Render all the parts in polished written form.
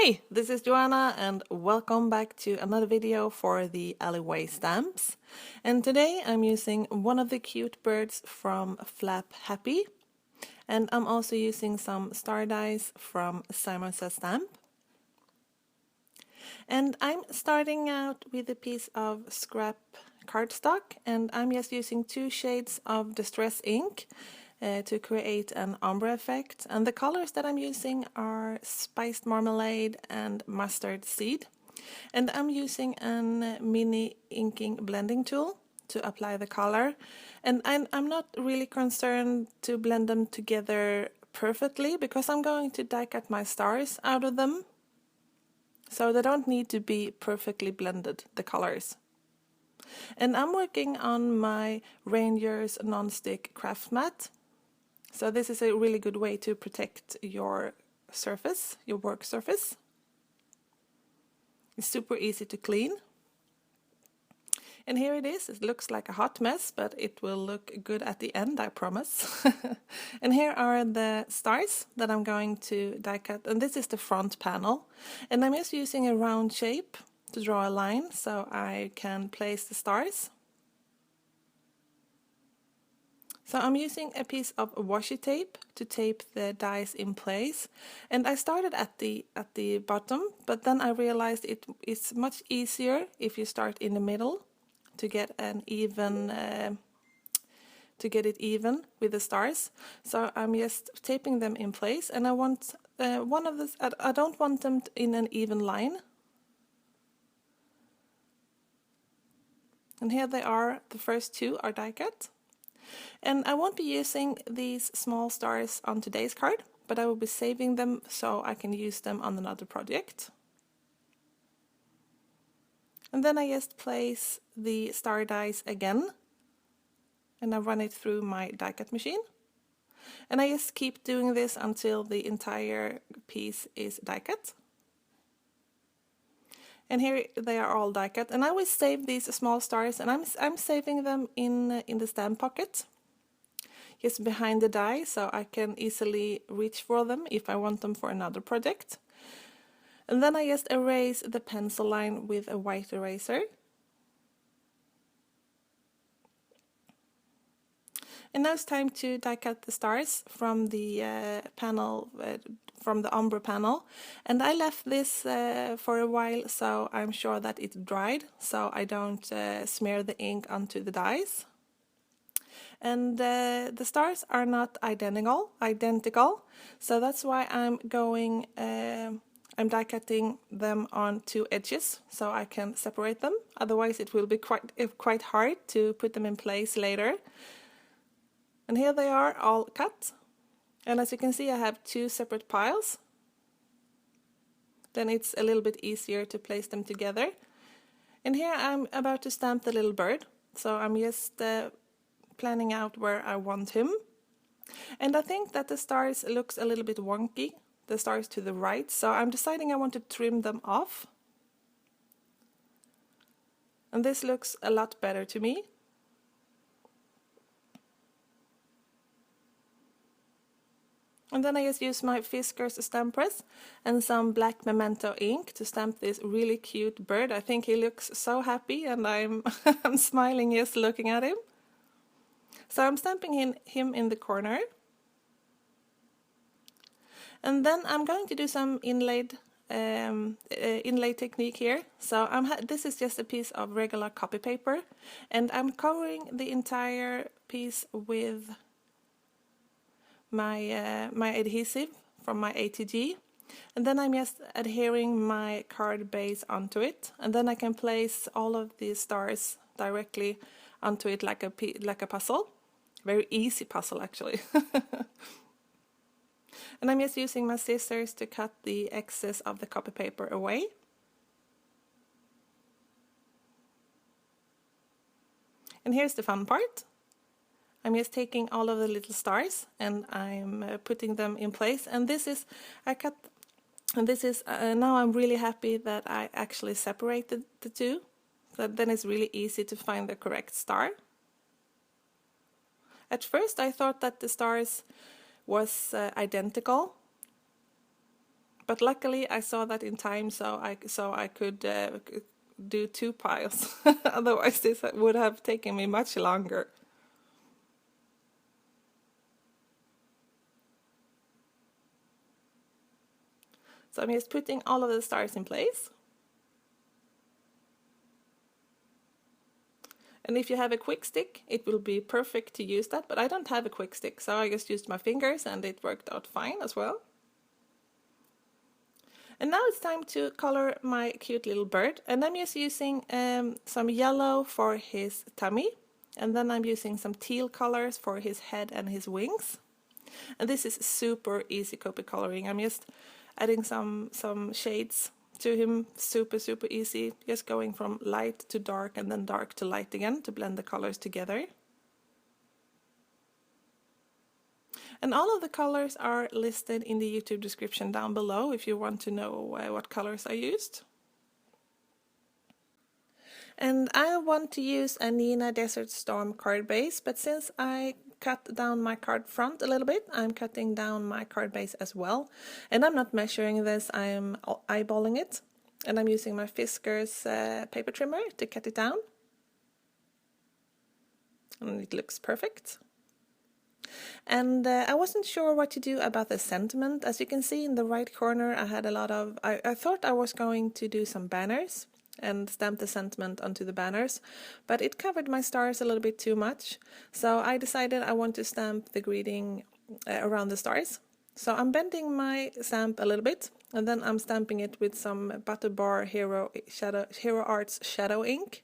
Hi, this is Joanna and welcome back to another video for the TheAlleyWayStamps. And today I'm using one of the cute birds from Flap Happy, and I'm also using some star dies from Simon Says Stamp. And I'm starting out with a piece of scrap cardstock, and I'm just using 2 shades of Distress ink to create an ombre effect. And the colors that I'm using are Spiced Marmalade and Mustard Seed. And I'm using a mini inking blending tool to apply the color. And I'm not really concerned to blend them together perfectly because I'm going to die cut my stars out of them. So they don't need to be perfectly blended, the colors. And I'm working on my Ranger's non-stick craft mat. So this is a really good way to protect your surface, your work surface. It's super easy to clean. And here it is. It looks like a hot mess, but it will look good at the end, I promise. And here are the stars that I'm going to die cut. And this is the front panel. And I'm just using a round shape to draw a line so I can place the stars. So I'm using a piece of washi tape to tape the dies in place, and I started at the bottom, but then I realized it's much easier if you start in the middle to get an even it even with the stars. So I'm just taping them in place, and I want one of this. I don't want them in an even line. And here they are. The first 2 are die cut. And I won't be using these small stars on today's card, but I will be saving them so I can use them on another project. And then I just place the star dies again, and I run it through my die cut machine. And I just keep doing this until the entire piece is die cut. And here they are all die cut, and I will save these small stars, and I'm saving them in the stamp pocket, just behind the die, so I can easily reach for them if I want them for another project. And then I just erase the pencil line with a white eraser. And now it's time to die cut the stars from the panel, from the ombre panel. And I left this for a while so I'm sure that it dried, so I don't smear the ink onto the dies. And the stars are not identical, so that's why I'm die cutting them on 2 edges so I can separate them. Otherwise it will be quite hard to put them in place later. And here they are all cut. And as you can see, I have 2 separate piles. Then it's a little bit easier to place them together. And here I'm about to stamp the little bird. So I'm just planning out where I want him. And I think that the stars looks a little bit wonky, the stars to the right. So I'm deciding I want to trim them off. And this looks a lot better to me. And then I just use my Fiskars stamp press and some black memento ink to stamp this really cute bird. I think he looks so happy, and I'm I'm smiling just looking at him. So I'm stamping him in the corner. And then I'm going to do some inlaid technique here. So this is just a piece of regular copy paper, and I'm covering the entire piece with my adhesive from my ATG, and then I'm just adhering my card base onto it, and then I can place all of these stars directly onto it like a puzzle. Very easy puzzle actually. And I'm just using my scissors to cut the excess of the copy paper away. And here's the fun part. I'm just taking all of the little stars and I'm putting them in place. And this is, now I'm really happy that I actually separated the 2. So then it's really easy to find the correct star. At first I thought that the stars was identical, But luckily I saw that in time, so I could do 2 piles. Otherwise this would have taken me much longer. So I'm just putting all of the stars in place. And if you have a quick stick, it will be perfect to use that, but I don't have a quick stick, so I just used my fingers and it worked out fine as well. And now it's time to color my cute little bird, and I'm just using some yellow for his tummy, and then I'm using some teal colors for his head and his wings. And this is super easy copy coloring. I'm just adding some shades to him, super easy, just going from light to dark and then dark to light again to blend the colors together. And all of the colors are listed in the YouTube description down below if you want to know what colors I used. And I want to use a Nina Desert Storm card base, but since I cut down my card front a little bit, I'm cutting down my card base as well. And I'm not measuring this, I'm eyeballing it. And I'm using my Fiskars paper trimmer to cut it down. And it looks perfect. And I wasn't sure what to do about the sentiment. As you can see in the right corner, I had a lot of... I thought I was going to do some banners and stamp the sentiment onto the banners, but it covered my stars a little bit too much. So I decided I want to stamp the greeting around the stars. So I'm bending my stamp a little bit, and then I'm stamping it with some Butterbar Hero Arts Shadow ink.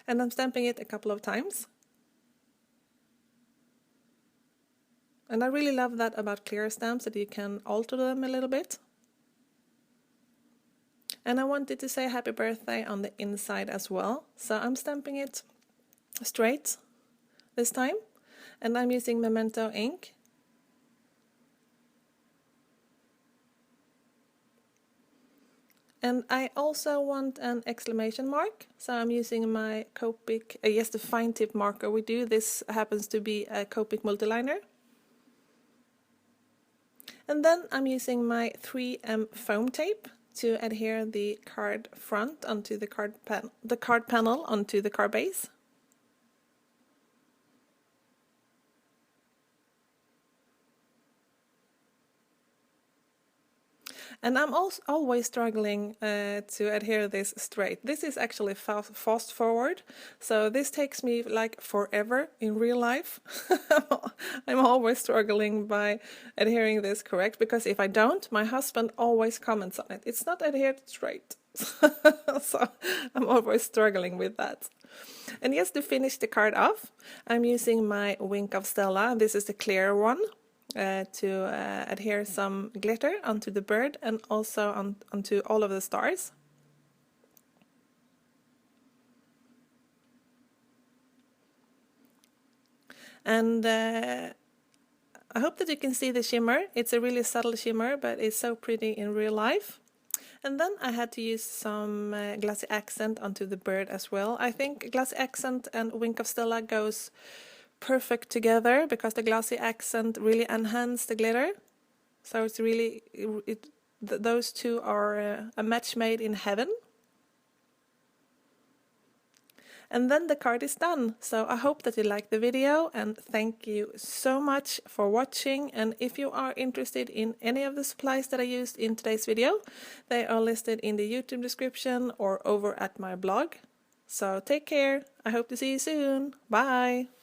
And I'm stamping it a couple of times. And I really love that about clear stamps, that you can alter them a little bit. And I wanted to say happy birthday on the inside as well. So I'm stamping it straight this time. And I'm using Memento ink. And I also want an exclamation mark. So I'm using my Copic, yes, the fine tip marker we do. This happens to be a Copic multiliner. And then I'm using my 3M foam tape to adhere the card front onto the card panel onto the card base. And I'm also always struggling to adhere this straight. This is actually fast forward, so this takes me like forever in real life. I'm always struggling by adhering this correct, because if I don't, my husband always comments on it. It's not adhered straight. So I'm always struggling with that. And just to finish the card off, I'm using my Wink of Stella. This is the clear one. To adhere some glitter onto the bird and also onto all of the stars. And I hope that you can see the shimmer. It's a really subtle shimmer, but it's so pretty in real life. And then I had to use some glossy accent onto the bird as well. I think glossy accent and Wink of Stella goes perfect together, because the glossy accent really enhances the glitter. So it's really, those two are a match made in heaven. And then the card is done. So I hope that you liked the video, and thank you so much for watching. And if you are interested in any of the supplies that I used in today's video, they are listed in the YouTube description or over at my blog. So take care. I hope to see you soon. Bye!